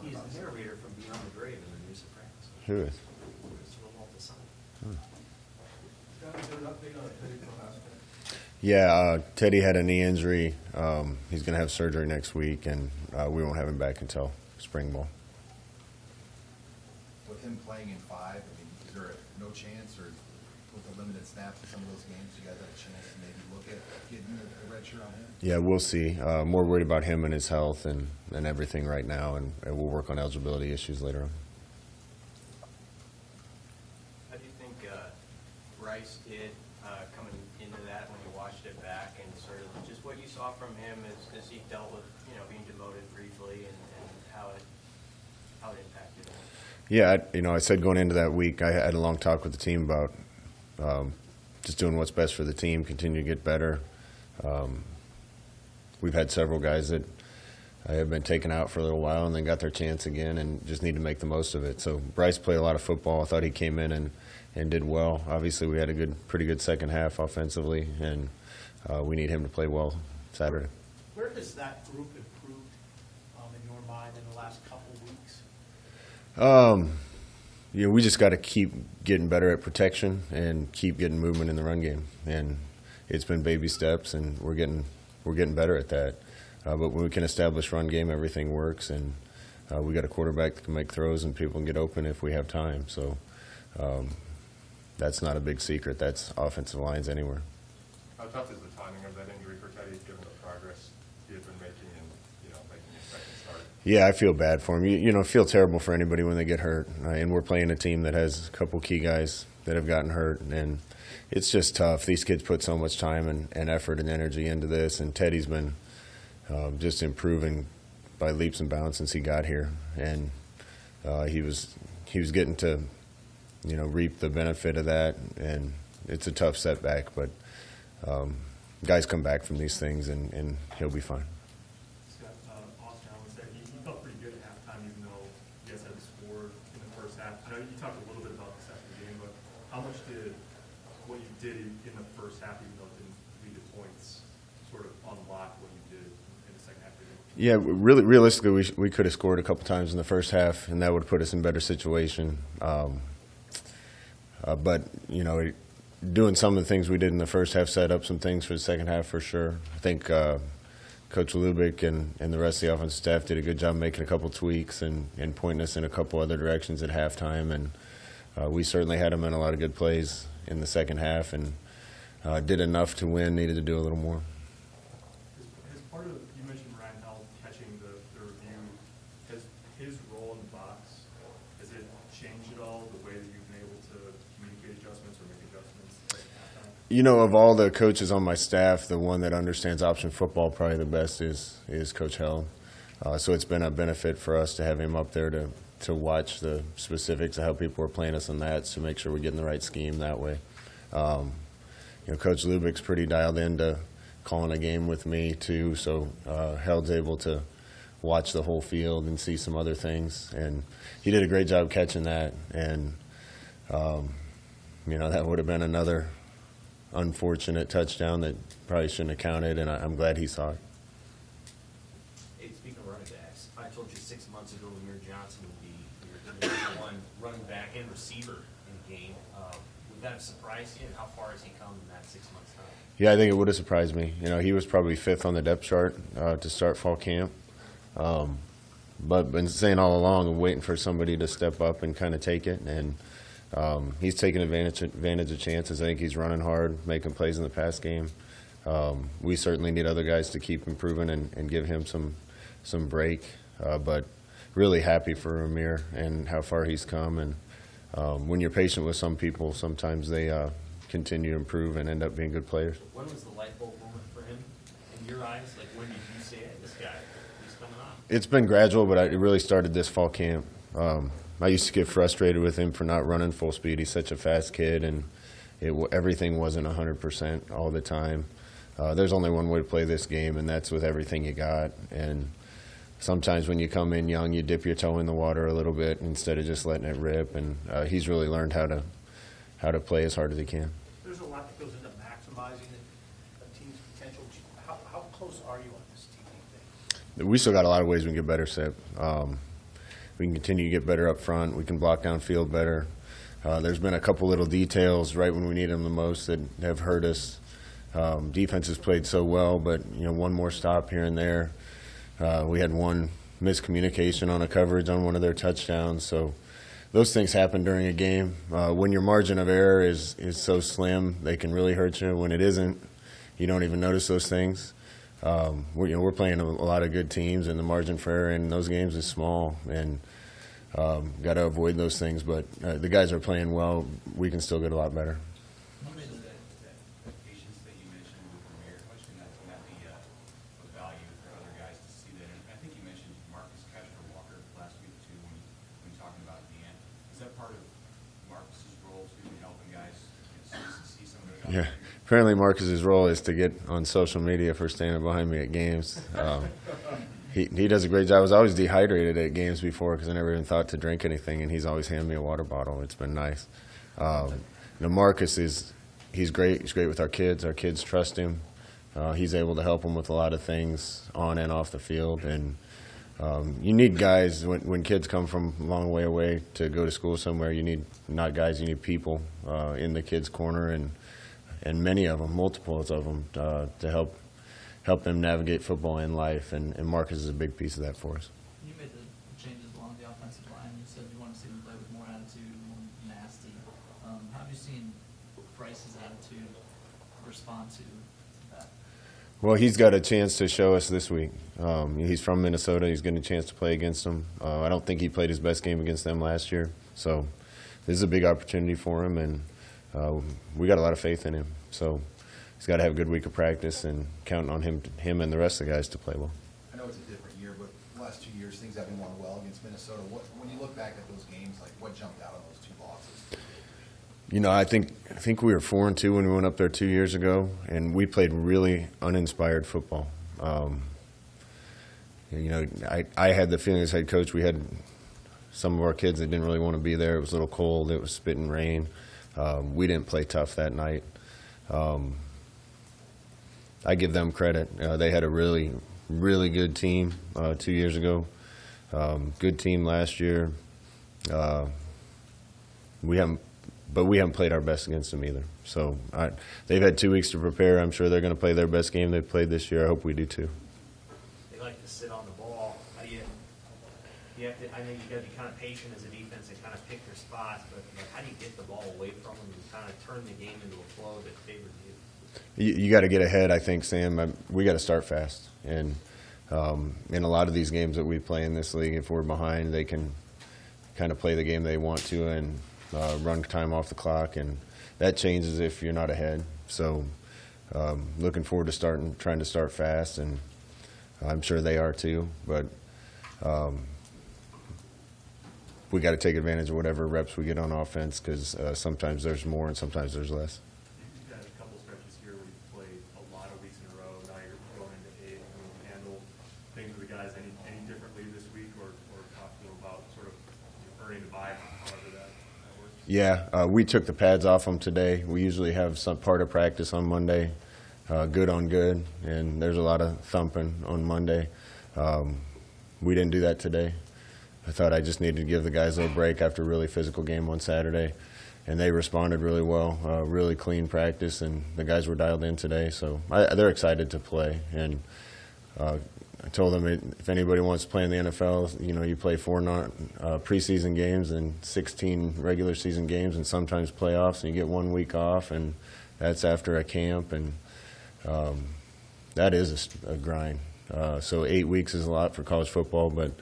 He's the narrator from Beyond the Grave in the News Sopranos. Who is? Christopher Walton-Son. Got a good update on Teddy Nebraska? Yeah, Teddy had a knee injury. He's going to have surgery next week, and we won't have him back until spring ball. With him playing in 5, I mean, is there no chance, or with the limited snaps in some of those games, you guys have a chance to maybe look at getting the red shirt on him? Yeah, we'll see. More worried about him and his health and everything right now, and we'll work on eligibility issues later on. How do you think Bryce did coming into that when you watched it back, and sort of just what you saw from him as he dealt with, being demoted briefly and how it impacted him? Yeah, I said going into that week, I had a long talk with the team about just doing what's best for the team, continue to get better. We've had several guys that have been taken out for a little while and then got their chance again and just need to make the most of it. So Bryce played a lot of football. I thought he came in and did well. Obviously, we had a pretty good second half offensively, and we need him to play well Saturday. Where has that group improved in your mind in the last couple of weeks? We just got to keep getting better at protection and keep getting movement in the run game. And it's been baby steps, and we're getting better at that. But when we can establish run game, everything works, and we got a quarterback that can make throws and people can get open if we have time. So that's not a big secret. That's offensive lines anywhere. How tough is the timing of that injury for Teddy, given the progress he had been making and making his second start? Yeah, I feel bad for him. I feel terrible for anybody when they get hurt. And we're playing a team that has a couple key guys that have gotten hurt, and it's just tough. These kids put so much time and effort and energy into this, and Teddy's been just improving by leaps and bounds since he got here. And he was getting to reap the benefit of that, and it's a tough setback, but guys come back from these things, and he'll be fine. Scott, Austin Allen said he felt pretty good at halftime, even though you guys hadn't scored in the first half. I know you talked a little bit about this after the game, but how much did what you did in the first half, even though it didn't lead to points, sort of unlock what you did in the second half of the game? Yeah, really, realistically, we could have scored a couple times in the first half, and that would have put us in a better situation. But doing some of the things we did in the first half set up some things for the second half for sure. I think Coach Lubick and the rest of the offensive staff did a good job making a couple tweaks and pointing us in a couple other directions at halftime. And we certainly had them in a lot of good plays in the second half, and did enough to win, needed to do a little more. As part of, you mentioned Ryan Howell catching the review, has his role in the box, has it changed at all, the way that you've been able to communicate adjustments or make adjustments at halftime? Of all the coaches on my staff, the one that understands option football probably the best is Coach Hell. So it's been a benefit for us to have him up there to watch the specifics of how people are playing us on that, to make sure we're getting the right scheme that way. Coach Lubick's pretty dialed into calling a game with me too, so Held's able to watch the whole field and see some other things, and he did a great job catching that. And that would have been another unfortunate touchdown that probably shouldn't have counted, and I'm glad he saw it. Hey, speaking of running backs, I told you 6 months ago Amir Johnson would be your number one running back and receiver in the game. Would that have surprised you, and how far has he come in that 6 months' time? Yeah, I think it would have surprised me. He was probably 5th on the depth chart to start fall camp. But been saying all along, I'm waiting for somebody to step up and kind of take it. And he's taking advantage of chances. I think he's running hard, making plays in the pass game. We certainly need other guys to keep improving and give him some break. But really happy for Amir and how far he's come. And when you're patient with some people, sometimes they continue to improve and end up being good players. When was the light bulb moment for him in your eyes? Like, when did you say, hey, this guy, he's coming on? It's been gradual, but it really started this fall camp. I used to get frustrated with him for not running full speed. He's such a fast kid, and everything wasn't 100% all the time. There's only one way to play this game, and that's with everything you got. And sometimes when you come in young, you dip your toe in the water a little bit instead of just letting it rip. And he's really learned how to play as hard as he can. There's a lot that goes into maximizing a team's potential. How close are you on this team, do you think? We still got a lot of ways we can get better, Sip. we can continue to get better up front. We can block downfield better. There's been a couple little details right when we need them the most that have hurt us. Defense has played so well, but one more stop here and there. We had one miscommunication on a coverage on one of their touchdowns. So those things happen during a game. When your margin of error is so slim, they can really hurt you. When it isn't, you don't even notice those things. We're playing a lot of good teams, and the margin for error in those games is small, and got to avoid those things. But the guys are playing well. We can still get a lot better. How much of that patience that you mentioned with Premier, how much can that be a value for other guys to see that? And I think you mentioned Marcus Catcher Walker last week too, when talking about Dan. Is that part of Marcus's role too, in helping guys see some of those? Yeah. Apparently Marcus's role is to get on social media for standing behind me at games. He does a great job. I was always dehydrated at games before because I never even thought to drink anything, and he's always handed me a water bottle. It's been nice. Marcus he's great. He's great with our kids. Our kids trust him. He's able to help them with a lot of things on and off the field. And you need guys, when kids come from a long way away to go to school somewhere, you need not guys, you need people in the kids' corner, and many of them, multiples of them, to help them navigate football and life, and Marcus is a big piece of that for us. You made the changes along the offensive line. You said you want to see them play with more attitude, more nasty. How have you seen Bryce's attitude respond to that? Well, he's got a chance to show us this week. He's from Minnesota. He's getting a chance to play against them. I don't think he played his best game against them last year, so this is a big opportunity for him, and we got a lot of faith in him. So he's got to have a good week of practice and counting on him and the rest of the guys to play well. I know it's a different year, but the last 2 years, things have been going well against Minnesota. When you look back at those games, like what jumped out on those two losses? I think we were 4-2 when we went up there 2 years ago, and we played really uninspired football. I had the feeling as head coach we had some of our kids that didn't really want to be there. It was a little cold. It was spitting rain. We didn't play tough that night. I give them credit. They had a really, really good team 2 years ago. Good team last year. We haven't played our best against them either. So they've had 2 weeks to prepare. I'm sure they're going to play their best game they've played this year. I hope we do too. They like to sit on the ball. How do you have to, I think you got to be kind of patient as a defense and kind of pick your spots, but how do you get the ball away from them and kind of turn the game into a flow that favors you? You got to get ahead, I think, Sam. We got to start fast. And in a lot of these games that we play in this league, if we're behind, they can kind of play the game they want to and run time off the clock, and that changes if you're not ahead. So looking forward to trying to start fast, and I'm sure they are too. But we got to take advantage of whatever reps we get on offense, because sometimes there's more and sometimes there's less. You've had a couple stretches here where you've played a lot of weeks in a row. Now you're going into 8. Can you handle things with the guys any differently this week, or talk to them about sort of earning the bye, however that works? Yeah, we took the pads off them today. We usually have some part of practice on Monday, good on good, and there's a lot of thumping on Monday. We didn't do that today. I thought I just needed to give the guys a little break after a really physical game on Saturday, and they responded really well, really clean practice, and the guys were dialed in today. So they're excited to play, and I told them if anybody wants to play in the NFL, you play 4 preseason games and 16 regular season games and sometimes playoffs, and you get 1 week off, and that's after a camp, and that is a grind. So 8 weeks is a lot for college football, but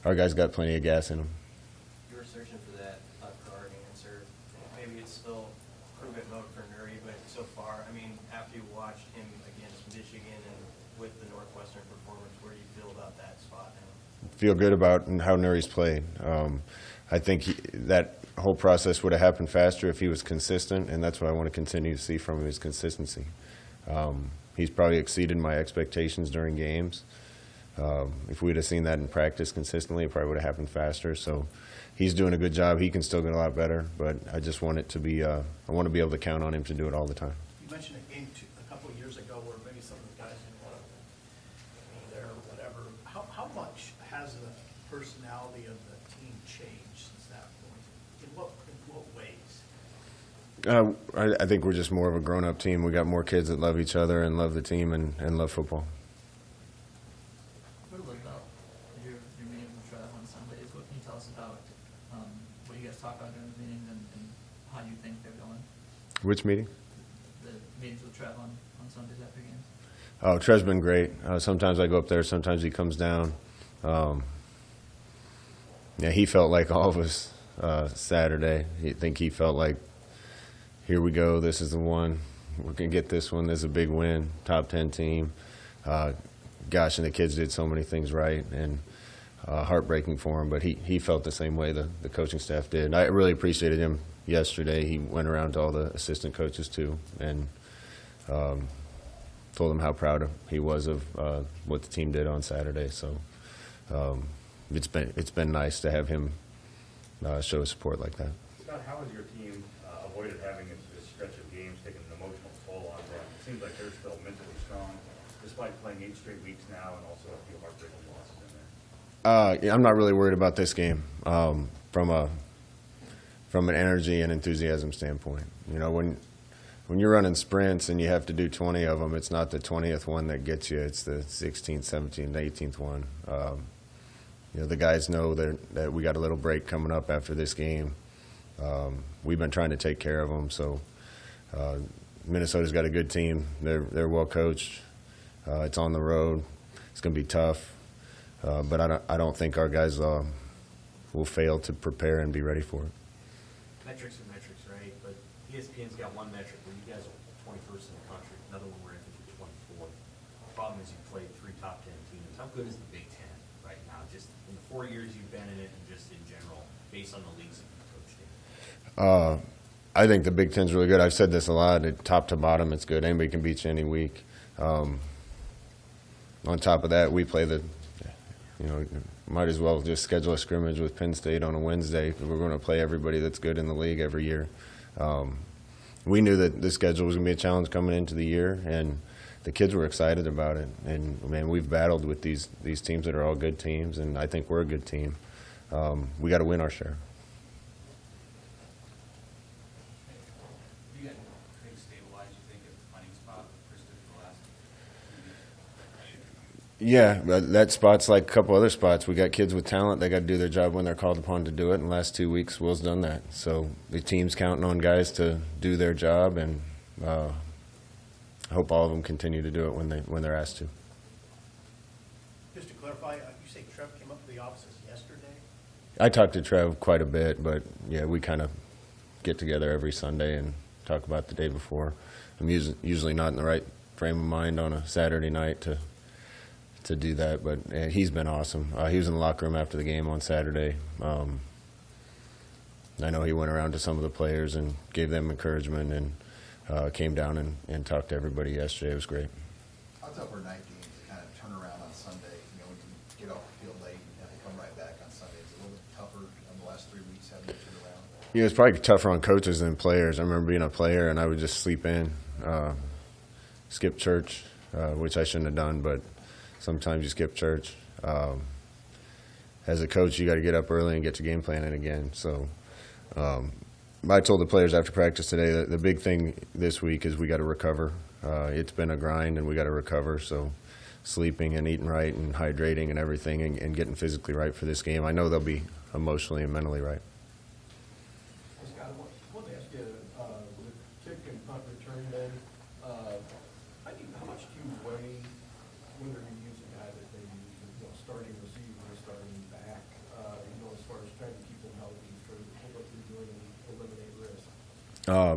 our guys got plenty of gas in them. You were searching for that priority answer. Maybe it's still prove-it mode for Nuri, but so far, I mean, after you watched him against Michigan and with the Northwestern performance, where do you feel about that spot now? Feel good about how Nuri's played. I think that whole process would have happened faster if he was consistent, and that's what I want to continue to see from him, is consistency. He's probably exceeded my expectations during games. If we'd have seen that in practice consistently, it probably would have happened faster. So he's doing a good job. He can still get a lot better, but I just want it to be, I want to be able to count on him to do it all the time. You mentioned a game a couple of years ago where maybe some of the guys didn't want to be there or whatever. How much has the personality of the team changed since that point? In what ways? I think we're just more of a grown-up team. We got more kids that love each other and love the team and love football. What about your meeting with Trev on Sundays? What can you tell us about what you guys talk about during the meetings and how you think they're going? Which meeting? The meetings with Trev on Sundays after games? Oh, Trev's been great. Sometimes I go up there, sometimes he comes down. Yeah, he felt like all of us Saturday. I think he felt like, here we go, this is the one. We're going to get this one. This is a big win, top 10 team. Gosh, and the kids did so many things right, and heartbreaking for him. But he felt the same way the coaching staff did. And I really appreciated him yesterday. He went around to all the assistant coaches, too, and told them how proud he was of what the team did on Saturday. So it's been nice to have him show his support like that. Scott, how has your team avoided having this stretch of games take an emotional toll on them? It seems like they're still mentally strong, despite playing 8 straight weeks now and also a few heartbreaking losses in there. Yeah, I'm not really worried about this game from an energy and enthusiasm standpoint. You know, when you're running sprints and you have to do 20 of them, it's not the 20th one that gets you. It's the 16th, 17th, 18th one. You know, the guys know that we got a little break coming up after this game. We've been trying to take care of them. So Minnesota's got a good team. They're well coached. It's on the road. It's going to be tough. But I don't think our guys will fail to prepare and be ready for it. Metrics are metrics, right? But ESPN's got one metric where you guys are 21st in the country. Another one where I think you're 24th. The problem is you've played 3 top 10 teams. How good is the Big Ten right now? Just in the 4 years you've been in it and just in general, based on the leagues that you've coached in? I think the Big Ten's really good. I've said this a lot. Top to bottom, it's good. Anybody can beat you any week. On top of that, we play might as well just schedule a scrimmage with Penn State on a Wednesday. We're going to play everybody that's good in the league every year. We knew that the schedule was going to be a challenge coming into the year, and the kids were excited about it. And, man, we've battled with these teams that are all good teams, and I think we're a good team. We got to win our share. You got Craig stabilized, you think, at the punting spot first of the last 2 weeks? Yeah, that spot's like a couple other spots. We got kids with talent. They got to do their job when they're called upon to do it. In the last 2 weeks, Will's done that. So the team's counting on guys to do their job, and I hope all of them continue to do it when they're asked to. Just to clarify, you say Trev came up to the offices yesterday? I talked to Trev quite a bit, but yeah, we kind of get together every Sunday and talk about the day before. I'm usually not in the right frame of mind on a Saturday night to do that, but he's been awesome. He was in the locker room after the game on Saturday. I know he went around to some of the players and gave them encouragement, and came down and talked to everybody yesterday. It was great. How tough are night games to kind of turn around on Sunday, when you get off the field late and have to come right back on Sunday? Is it a little bit tougher in the last 3 weeks having to turn around? Yeah, it's probably tougher on coaches than players. I remember being a player and I would just sleep in, skip church, which I shouldn't have done, but sometimes you skip church. As a coach, you got to get up early and get to game planning again. So I told the players after practice today that the big thing this week is we got to recover. It's been a grind, and we got to recover. So sleeping and eating right and hydrating and everything, and getting physically right for this game. I know they'll be emotionally and mentally right. Scott, I want to ask you, with kick and punt return men, how much do you weigh whether you use a guy that maybe starting receiver or starting back, as far as trying to keep them healthy for what you're doing and eliminate risk?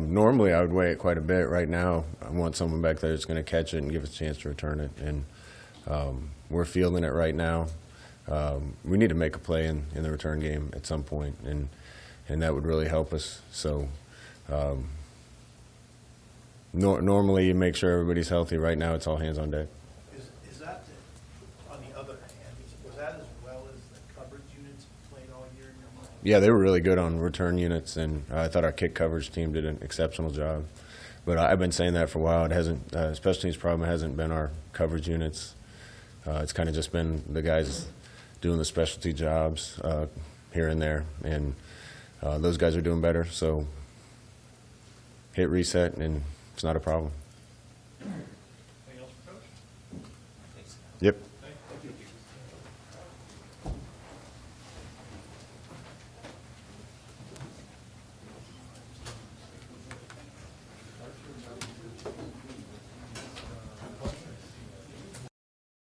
Normally, I would weigh it quite a bit. Right now, I want someone back there that's going to catch it and give us a chance to return it. And we're fielding it right now. We need to make a play in the return game at some point, and that would really help us. So normally, you make sure everybody's healthy. Right now, it's all hands on deck. Is that, on the other hand, was that as well as the coverage units played all year in your mind? Yeah, they were really good on return units, and I thought our kick coverage team did an exceptional job. But I've been saying that for a while. It hasn't, special teams problem hasn't been our coverage units. It's kind of just been the guys doing the specialty jobs here and there, and those guys are doing better. So hit reset, and it's not a problem. Anything else for Coach? I think so. Yep.